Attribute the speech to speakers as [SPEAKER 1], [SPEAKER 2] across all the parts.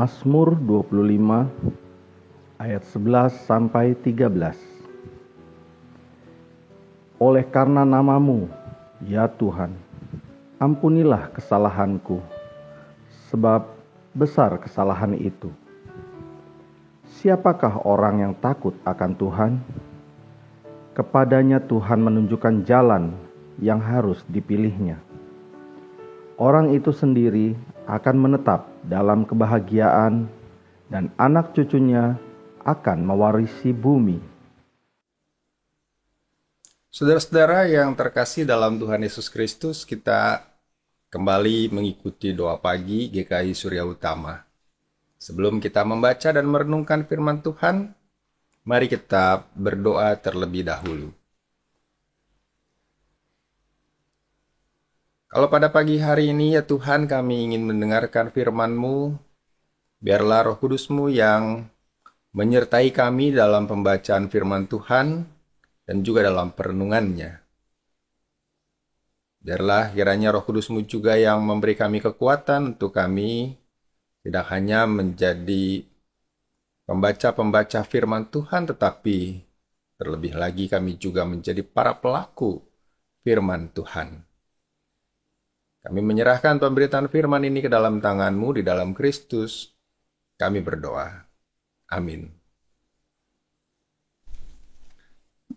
[SPEAKER 1] Mazmur 25 ayat 11 sampai 13. Oleh karena nama-Mu, ya Tuhan, ampunilah kesalahanku, sebab besar kesalahan itu. Siapakah orang yang takut akan Tuhan? Kepadanya Tuhan menunjukkan jalan yang harus dipilihnya. Orang itu sendiri akan menetap dalam kebahagiaan, dan anak cucunya akan mewarisi bumi.
[SPEAKER 2] Saudara-saudara yang terkasih dalam Tuhan Yesus Kristus, kita kembali mengikuti doa pagi GKI Surya Utama. Sebelum kita membaca dan merenungkan firman Tuhan, mari kita berdoa terlebih dahulu. Kalau pada pagi hari ini ya Tuhan, kami ingin mendengarkan firman-Mu, biarlah Roh Kudus-Mu yang menyertai kami dalam pembacaan firman Tuhan dan juga dalam perenungannya. Biarlah kiranya Roh Kudus-Mu juga yang memberi kami kekuatan untuk kami tidak hanya menjadi pembaca-pembaca firman Tuhan, tetapi terlebih lagi kami juga menjadi para pelaku firman Tuhan. Kami menyerahkan pemberitaan firman ini ke dalam tangan-Mu di dalam Kristus. Kami berdoa. Amin.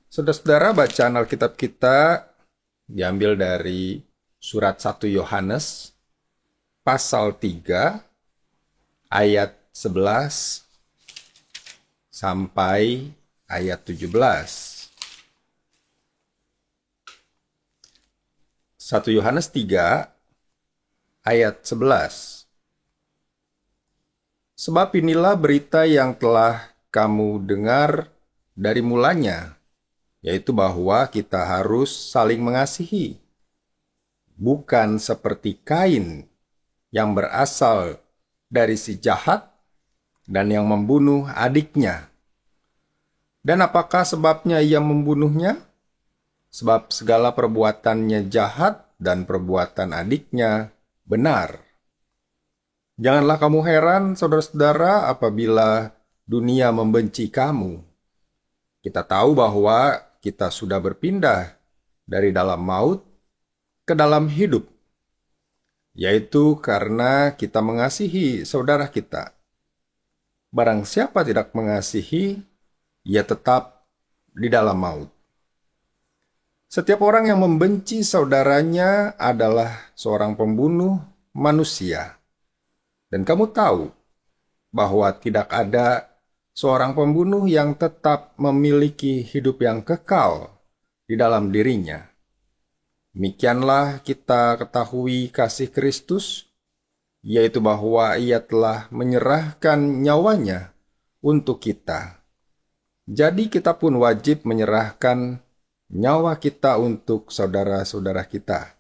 [SPEAKER 2] Saudara-saudara, bacaan Alkitab kita diambil dari surat 1 Yohanes, pasal 3, ayat 11 sampai ayat 17. 1 Yohanes 3, ayat 11. Sebab inilah berita yang telah kamu dengar dari mulanya, yaitu bahwa kita harus saling mengasihi. Bukan seperti Kain yang berasal dari si jahat dan yang membunuh adiknya. Dan apakah sebabnya ia membunuhnya? sebab segala perbuatannya jahat dan perbuatan adiknya benar. Janganlah kamu heran, saudara-saudara, apabila dunia membenci kamu. Kita tahu bahwa kita sudah berpindah dari dalam maut ke dalam hidup, yaitu karena kita mengasihi saudara kita. Barang siapa tidak mengasihi, ia tetap di dalam maut. Setiap orang yang membenci saudaranya adalah seorang pembunuh manusia. Dan kamu tahu bahwa tidak ada seorang pembunuh yang tetap memiliki hidup yang kekal di dalam dirinya. Demikianlah kita ketahui kasih Kristus, yaitu bahwa Ia telah menyerahkan nyawanya untuk kita. Jadi kita pun wajib menyerahkan nyawa kita untuk saudara-saudara kita.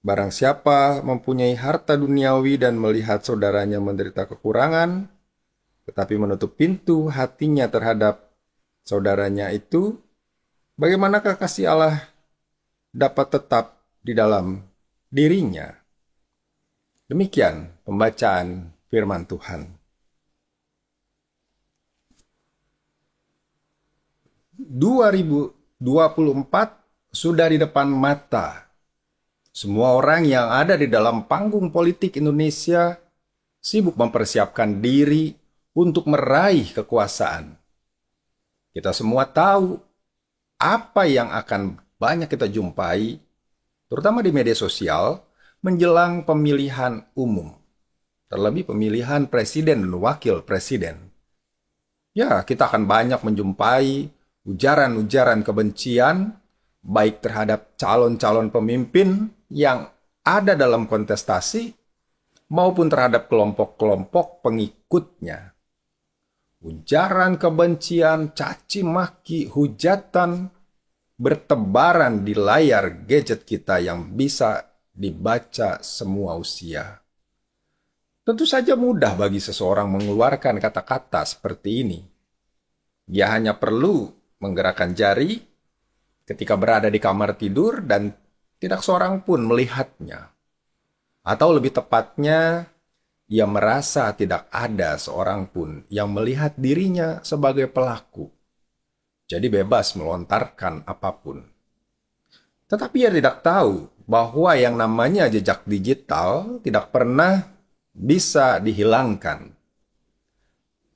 [SPEAKER 2] Barang siapa mempunyai harta duniawi dan melihat saudaranya menderita kekurangan, tetapi menutup pintu hatinya terhadap saudaranya itu, bagaimanakah kasih Allah dapat tetap di dalam dirinya? Demikian pembacaan firman Tuhan. 2024 sudah di depan mata. Semua orang yang ada di dalam panggung politik Indonesia sibuk mempersiapkan diri untuk meraih kekuasaan. Kita semua tahu apa yang akan banyak kita jumpai, terutama di media sosial, menjelang pemilihan umum. Terlebih pemilihan presiden dan wakil presiden. Ya, kita akan banyak menjumpai ujaran-ujaran kebencian, baik terhadap calon-calon pemimpin yang ada dalam kontestasi, maupun terhadap kelompok-kelompok pengikutnya. Ujaran kebencian, caci maki, hujatan, bertebaran di layar gadget kita yang bisa dibaca semua usia. Tentu saja mudah bagi seseorang mengeluarkan kata-kata seperti ini. Dia hanya perlu menggerakkan jari ketika berada di kamar tidur dan tidak seorang pun melihatnya. Atau lebih tepatnya, ia merasa tidak ada seorang pun yang melihat dirinya sebagai pelaku. Jadi bebas melontarkan apapun. Tetapi ia tidak tahu bahwa yang namanya jejak digital tidak pernah bisa dihilangkan.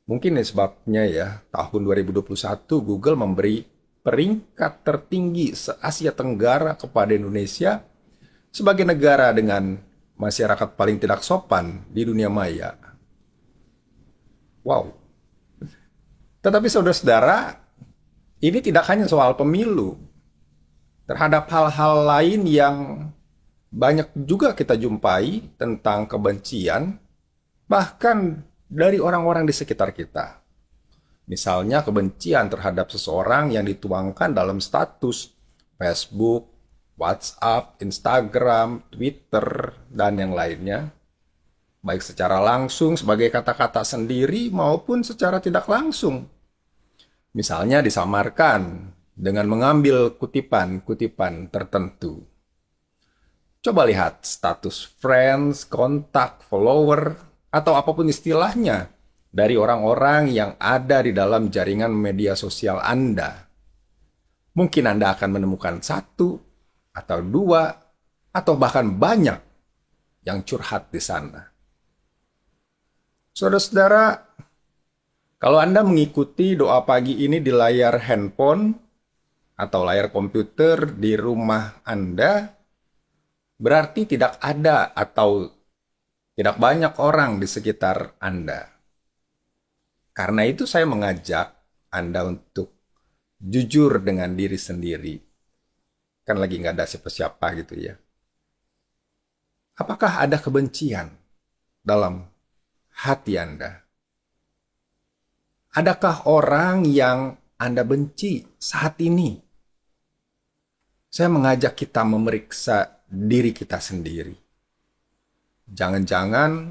[SPEAKER 2] Mungkin ini sebabnya ya, tahun 2021 Google memberi peringkat tertinggi se-Asia Tenggara kepada Indonesia sebagai negara dengan masyarakat paling tidak sopan di dunia maya. Wow. Tetapi saudara-saudara, ini tidak hanya soal pemilu. Terhadap hal-hal lain yang banyak juga kita jumpai tentang kebencian, bahkan dari orang-orang di sekitar kita. Misalnya kebencian terhadap seseorang yang dituangkan dalam status Facebook, WhatsApp, Instagram, Twitter, dan yang lainnya. Baik secara langsung sebagai kata-kata sendiri maupun secara tidak langsung. Misalnya disamarkan dengan mengambil kutipan-kutipan tertentu. Coba lihat status friends, kontak, follower, atau apapun istilahnya dari orang-orang yang ada di dalam jaringan media sosial Anda. Mungkin Anda akan menemukan satu, atau dua, atau bahkan banyak yang curhat di sana. Saudara-saudara, kalau Anda mengikuti doa pagi ini di layar handphone atau layar komputer di rumah Anda, berarti tidak ada atau tidak banyak orang di sekitar Anda. Karena itu saya mengajak Anda untuk jujur dengan diri sendiri. Kan lagi nggak ada siapa-siapa gitu ya. Apakah ada kebencian dalam hati Anda? Adakah orang yang Anda benci saat ini? Saya mengajak kita memeriksa diri kita sendiri. Jangan-jangan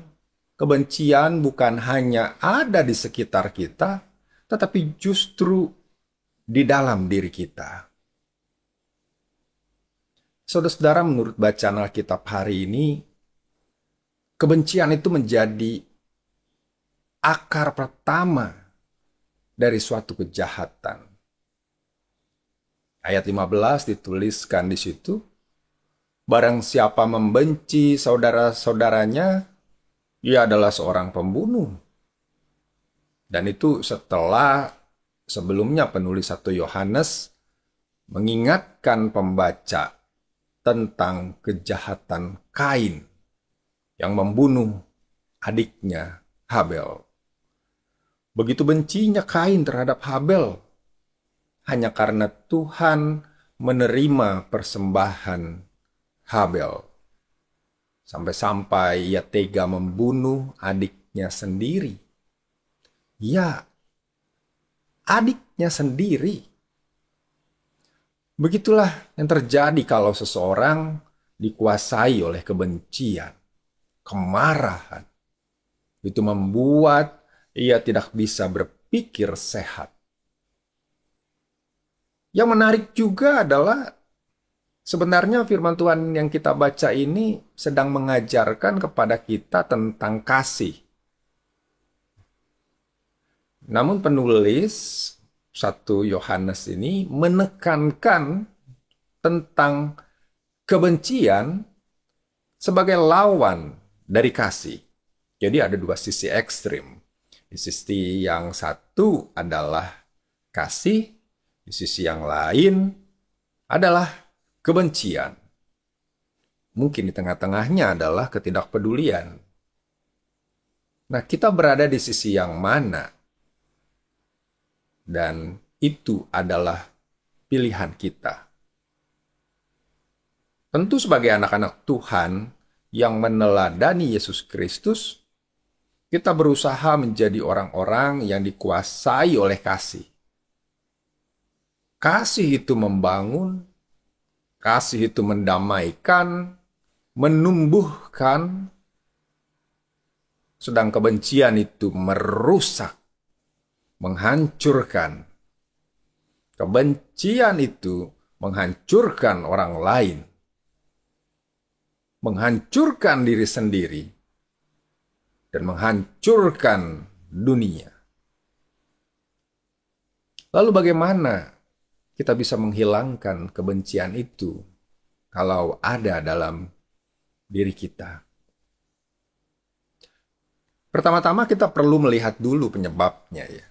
[SPEAKER 2] kebencian bukan hanya ada di sekitar kita, tetapi justru di dalam diri kita. Saudara-saudara, menurut bacaan Alkitab hari ini, kebencian itu menjadi akar pertama dari suatu kejahatan. Ayat 15 dituliskan di situ, barang siapa membenci saudara-saudaranya, ia adalah seorang pembunuh. Dan itu setelah sebelumnya penulis 1 Yohanes mengingatkan pembaca tentang kejahatan Kain yang membunuh adiknya Habel. Begitu bencinya Kain terhadap Habel hanya karena Tuhan menerima persembahan Habel. Sampai-sampai ia tega membunuh adiknya sendiri. Ya, adiknya sendiri. Begitulah yang terjadi kalau seseorang dikuasai oleh kebencian, kemarahan. Itu membuat ia tidak bisa berpikir sehat. Yang menarik juga adalah sebenarnya firman Tuhan yang kita baca ini sedang mengajarkan kepada kita tentang kasih. Namun penulis 1 Yohanes ini menekankan tentang kebencian sebagai lawan dari kasih. Jadi ada dua sisi ekstrim. Di sisi yang satu adalah kasih, di sisi yang lain adalah kebencian. Mungkin di tengah-tengahnya adalah ketidakpedulian. Nah, kita berada di sisi yang mana? Dan itu adalah pilihan kita. Tentu sebagai anak-anak Tuhan yang meneladani Yesus Kristus, kita berusaha menjadi orang-orang yang dikuasai oleh kasih. Kasih itu membangun, kasih itu mendamaikan, menumbuhkan, sedang kebencian itu merusak, menghancurkan. Kebencian itu menghancurkan orang lain, menghancurkan diri sendiri, dan menghancurkan dunia. Lalu bagaimana kita bisa menghilangkan kebencian itu kalau ada dalam diri kita? Pertama-tama kita perlu melihat dulu penyebabnya ya.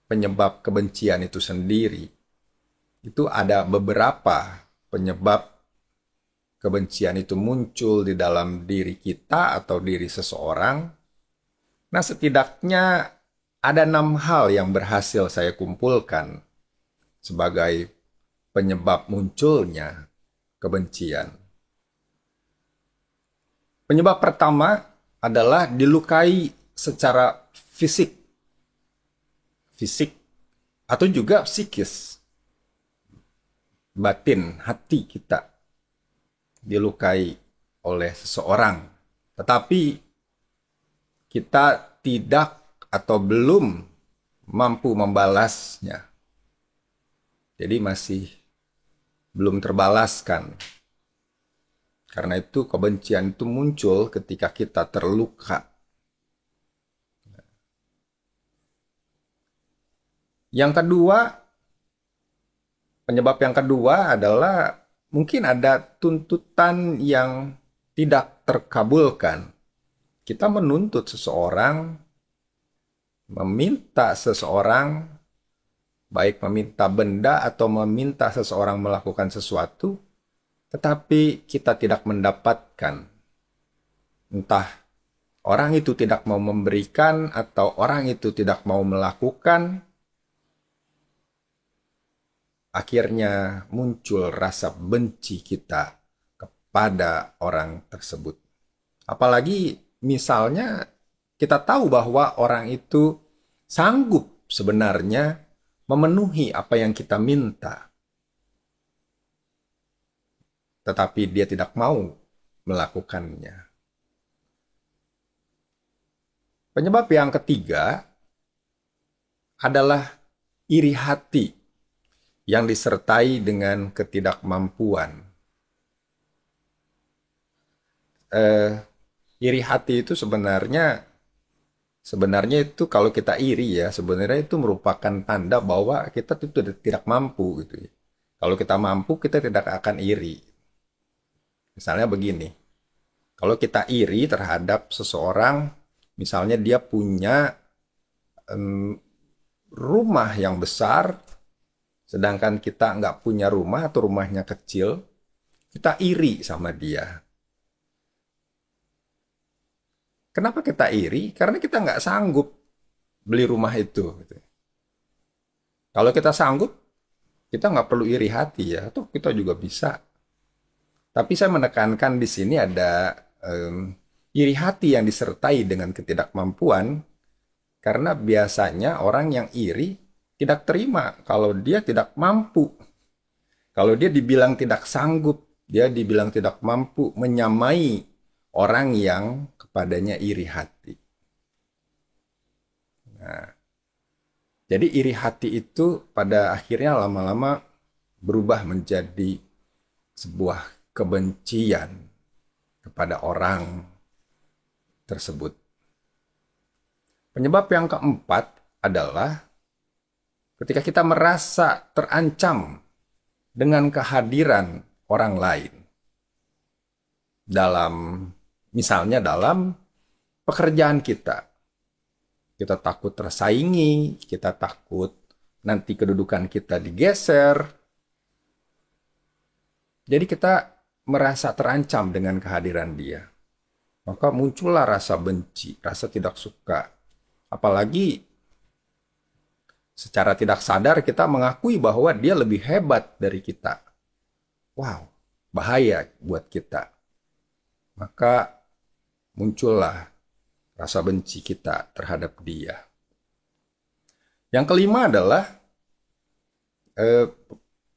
[SPEAKER 2] Penyebab kebencian itu sendiri. Itu ada beberapa penyebab kebencian itu muncul di dalam diri kita atau diri seseorang. Nah, setidaknya ada 6 hal yang berhasil saya kumpulkan sebagai penyebab munculnya kebencian. Penyebab pertama adalah dilukai secara fisik. Fisik atau juga psikis. Batin, hati kita dilukai oleh seseorang. Tetapi kita tidak atau belum mampu membalasnya. Jadi masih belum terbalaskan. Karena itu kebencian itu muncul ketika kita terluka. Yang kedua, penyebab yang kedua adalah mungkin ada tuntutan yang tidak terkabulkan. Kita menuntut seseorang, meminta seseorang, baik meminta benda atau meminta seseorang melakukan sesuatu, tetapi kita tidak mendapatkan. Entah orang itu tidak mau memberikan atau orang itu tidak mau melakukan, akhirnya muncul rasa benci kita kepada orang tersebut. Apalagi misalnya kita tahu bahwa orang itu sanggup sebenarnya memenuhi apa yang kita minta. Tetapi dia tidak mau melakukannya. Penyebab yang ketiga adalah iri hati. yang disertai dengan ketidakmampuan. Iri hati itu sebenarnya itu kalau kita iri ya, sebenarnya itu merupakan tanda bahwa kita itu tidak mampu gitu ya. Kalau kita mampu, kita tidak akan iri. Misalnya begini, kalau kita iri terhadap seseorang, misalnya dia punya rumah yang besar, sedangkan kita nggak punya rumah atau rumahnya kecil, kita iri sama dia. Kenapa kita iri? Karena kita nggak sanggup beli rumah itu, gitu. Kalau kita sanggup, kita nggak perlu iri hati ya, atau kita juga bisa. Tapi saya menekankan di sini ada iri hati yang disertai dengan ketidakmampuan, karena biasanya orang yang iri tidak terima kalau dia tidak mampu. Kalau dia dibilang tidak sanggup, dia dibilang tidak mampu menyamai orang yang kepadanya iri hati. Nah, jadi iri hati itu pada akhirnya lama-lama berubah menjadi sebuah kebencian kepada orang tersebut. Penyebab yang keempat adalah ketika kita merasa terancam dengan kehadiran orang lain. Misalnya dalam pekerjaan kita. Kita takut tersaingi, kita takut nanti kedudukan kita digeser. Jadi kita merasa terancam dengan kehadiran dia. Maka muncullah rasa benci, rasa tidak suka. Apalagi secara tidak sadar kita mengakui bahwa dia lebih hebat dari kita. Wow, bahaya buat kita. Maka muncullah rasa benci kita terhadap dia. Yang kelima adalah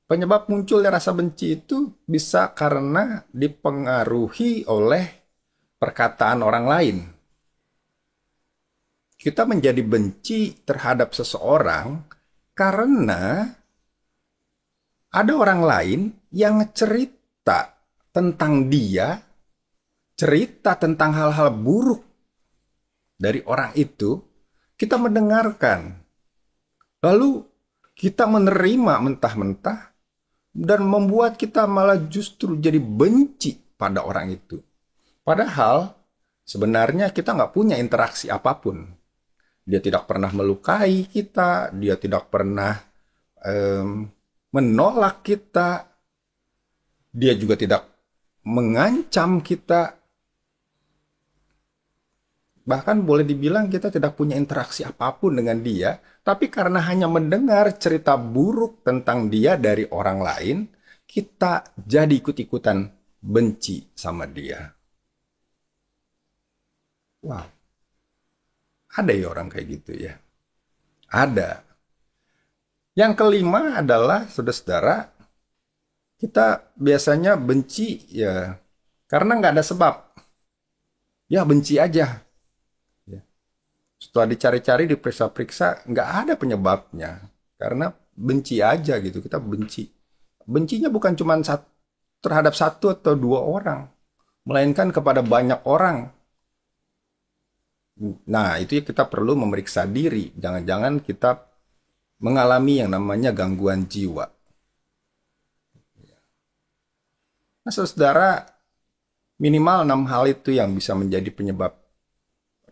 [SPEAKER 2] penyebab munculnya rasa benci itu bisa karena dipengaruhi oleh perkataan orang lain. Kita menjadi benci terhadap seseorang karena ada orang lain yang cerita tentang dia, cerita tentang hal-hal buruk dari orang itu, kita mendengarkan. Lalu kita menerima mentah-mentah dan membuat kita malah justru jadi benci pada orang itu. Padahal sebenarnya kita nggak punya interaksi apapun. Dia tidak pernah melukai kita, dia tidak pernah menolak kita, dia juga tidak mengancam kita. Bahkan boleh dibilang kita tidak punya interaksi apapun dengan dia, tapi karena hanya mendengar cerita buruk tentang dia dari orang lain, kita jadi ikut-ikutan benci sama dia. Wow, ada ya orang kayak gitu ya? Ada. Yang kelima adalah, saudara-saudara, kita biasanya benci ya karena nggak ada sebab. Ya benci aja. Setelah dicari-cari, diperiksa-periksa, nggak ada penyebabnya. Karena benci aja gitu, kita benci. Bencinya bukan cuma terhadap satu atau dua orang, melainkan kepada banyak orang. Nah, itu kita perlu memeriksa diri. Jangan-jangan kita mengalami yang namanya gangguan jiwa. Nah, saudara, minimal 6 hal itu yang bisa menjadi penyebab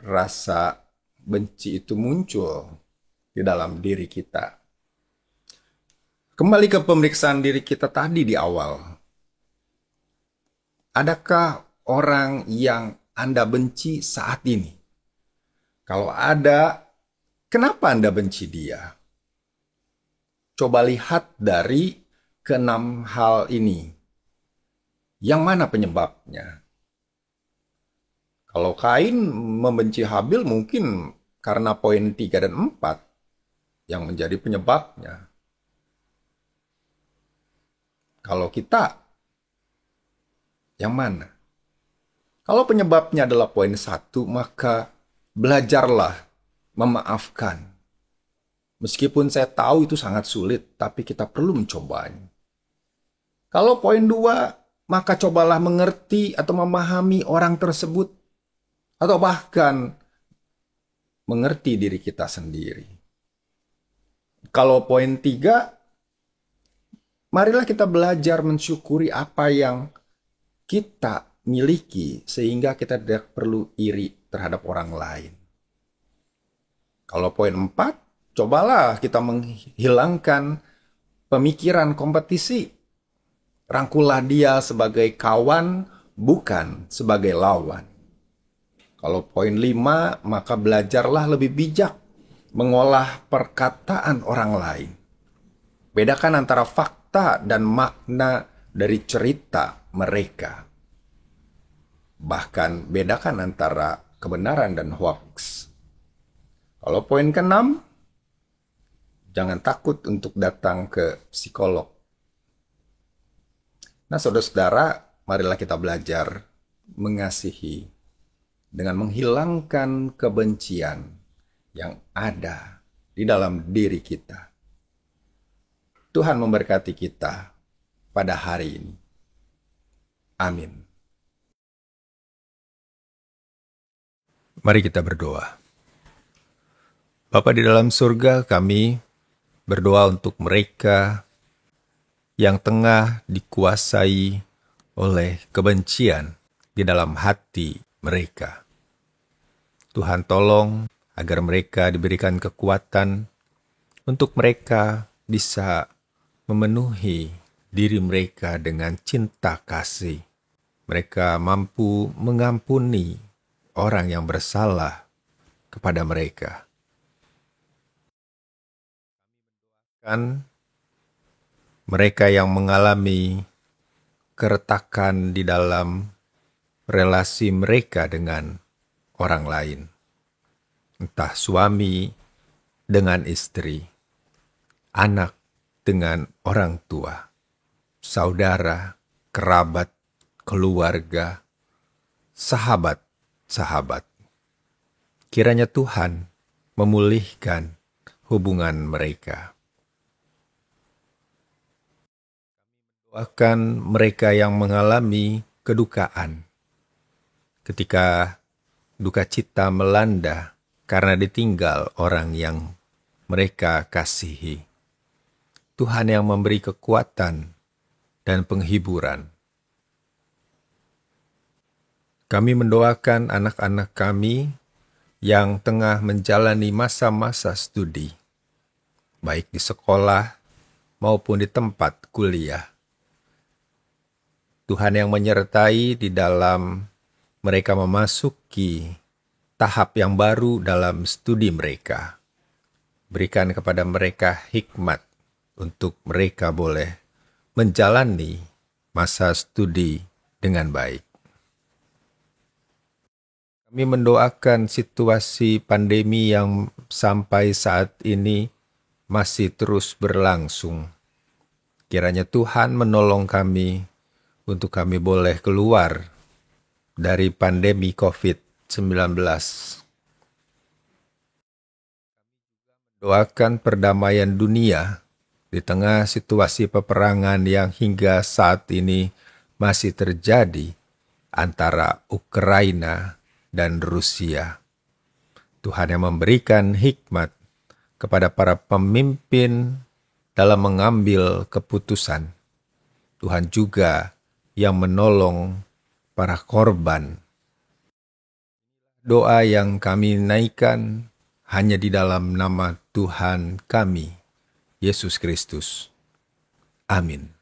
[SPEAKER 2] rasa benci itu muncul di dalam diri kita. Kembali ke pemeriksaan diri kita tadi di awal. Adakah orang yang Anda benci saat ini? Kalau ada, kenapa Anda benci dia? Coba lihat dari ke-6 hal ini. Yang mana penyebabnya? Kalau Kain membenci Habil mungkin karena poin 3 dan 4 yang menjadi penyebabnya. Kalau kita, yang mana? Kalau penyebabnya adalah poin 1, maka belajarlah memaafkan. Meskipun saya tahu itu sangat sulit, tapi kita perlu mencobanya. Kalau poin 2, maka cobalah mengerti atau memahami orang tersebut, atau bahkan mengerti diri kita sendiri. Kalau poin 3, marilah kita belajar mensyukuri apa yang kita miliki sehingga kita tidak perlu iri terhadap orang lain. Kalau poin 4, cobalah kita menghilangkan pemikiran kompetisi. Rangkullah dia sebagai kawan, bukan sebagai lawan. Kalau poin 5, maka belajarlah lebih bijak mengolah perkataan orang lain. Bedakan antara fakta dan makna dari cerita mereka. Bahkan bedakan antara kebenaran dan hoax. Kalau poin ke-6, jangan takut untuk datang ke psikolog. Nah, saudara-saudara, marilah kita belajar mengasihi dengan menghilangkan kebencian yang ada di dalam diri kita. Tuhan memberkati kita pada hari ini. Amin. Mari kita berdoa. Bapa di dalam surga, kami berdoa untuk mereka yang tengah dikuasai oleh kebencian di dalam hati mereka. Tuhan tolong agar mereka diberikan kekuatan untuk mereka bisa memenuhi diri mereka dengan cinta kasih. Mereka mampu mengampuni orang yang bersalah kepada mereka. Kan mereka yang mengalami keretakan di dalam relasi mereka dengan orang lain, entah suami dengan istri, anak dengan orang tua, saudara, kerabat, keluarga, sahabat-sahabat. Kiranya Tuhan memulihkan hubungan mereka. Doakan mereka yang mengalami kedukaan, ketika duka cita melanda karena ditinggal orang yang mereka kasihi. Tuhan yang memberi kekuatan dan penghiburan. Kami mendoakan anak-anak kami yang tengah menjalani masa-masa studi, baik di sekolah maupun di tempat kuliah. Tuhan yang menyertai di dalam mereka memasuki tahap yang baru dalam studi mereka. Berikan kepada mereka hikmat untuk mereka boleh menjalani masa studi dengan baik. Kami mendoakan situasi pandemi yang sampai saat ini masih terus berlangsung. Kiranya Tuhan menolong kami untuk kami boleh keluar dari pandemi COVID-19. Doakan perdamaian dunia di tengah situasi peperangan yang hingga saat ini masih terjadi antara Ukraina dan Rusia. Tuhan yang memberikan hikmat kepada para pemimpin dalam mengambil keputusan. Tuhan juga yang menolong para korban. Doa yang kami naikkan hanya di dalam nama Tuhan kami, Yesus Kristus. Amin.